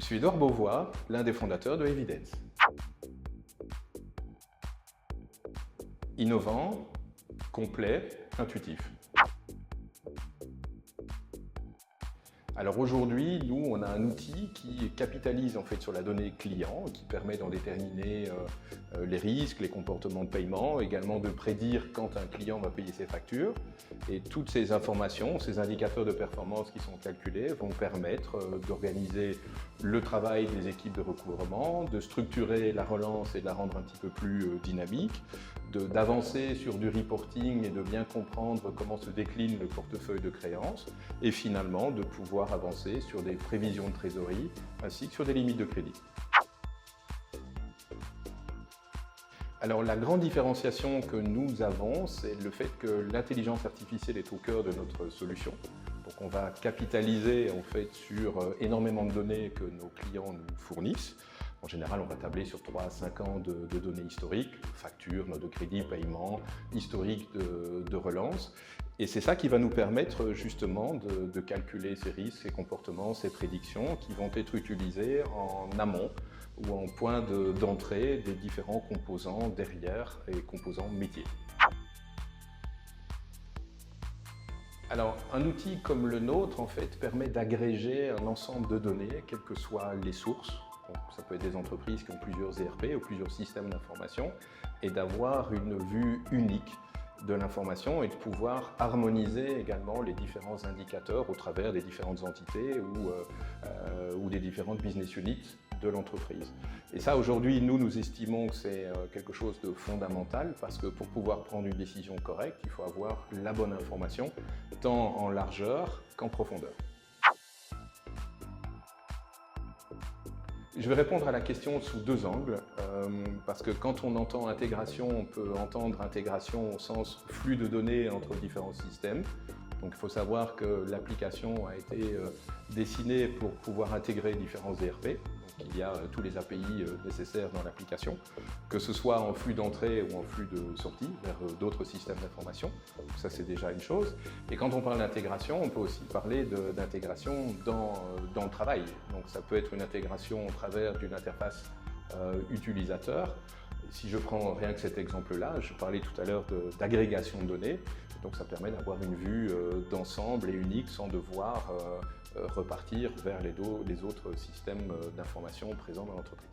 Je suis Edouard Beauvois, l'un des fondateurs de Evidence. Innovant, complet, intuitif. Alors aujourd'hui, nous, on a un outil qui capitalise en fait sur la donnée client, qui permet d'en déterminer les risques, les comportements de paiement, également de prédire quand un client va payer ses factures. Et toutes ces informations, ces indicateurs de performance qui sont calculés vont permettre d'organiser le travail des équipes de recouvrement, de structurer la relance et de la rendre un petit peu plus dynamique, d'avancer sur du reporting et de bien comprendre comment se décline le portefeuille de créances et finalement de pouvoir avancer sur des prévisions de trésorerie ainsi que sur des limites de crédit. Alors la grande différenciation que nous avons, c'est le fait que l'intelligence artificielle est au cœur de notre solution. Donc on va capitaliser en fait sur énormément de données que nos clients nous fournissent. En général, on va tabler sur 3 à 5 ans de données historiques, factures, notes de crédit, paiement, historique de relance. Et c'est ça qui va nous permettre justement de calculer ces risques, ces comportements, ces prédictions qui vont être utilisés en amont ou en point d'entrée des différents composants derrière et composants métiers. Alors, un outil comme le nôtre, en fait, permet d'agréger un ensemble de données, quelles que soient les sources. Donc, ça peut être des entreprises qui ont plusieurs ERP ou plusieurs systèmes d'information et d'avoir une vue unique de l'information et de pouvoir harmoniser également les différents indicateurs au travers des différentes entités ou des différentes business units de l'entreprise. Et ça, aujourd'hui, nous estimons que c'est quelque chose de fondamental parce que pour pouvoir prendre une décision correcte, il faut avoir la bonne information, tant en largeur qu'en profondeur. Je vais répondre à la question sous deux angles, parce que quand on entend intégration, on peut entendre intégration au sens flux de données entre différents systèmes. Donc il faut savoir que l'application a été dessinée pour pouvoir intégrer différents ERP. Donc, il y a tous les API nécessaires dans l'application, que ce soit en flux d'entrée ou en flux de sortie vers d'autres systèmes d'information. Ça, c'est déjà une chose. Et quand on parle d'intégration, on peut aussi parler d'intégration dans le travail. Donc ça peut être une intégration au travers d'une interface utilisateur. Si je prends rien que cet exemple-là, je parlais tout à l'heure d'agrégation de données. Donc ça permet d'avoir une vue d'ensemble et unique sans devoir repartir vers les autres systèmes d'information présents dans l'entreprise.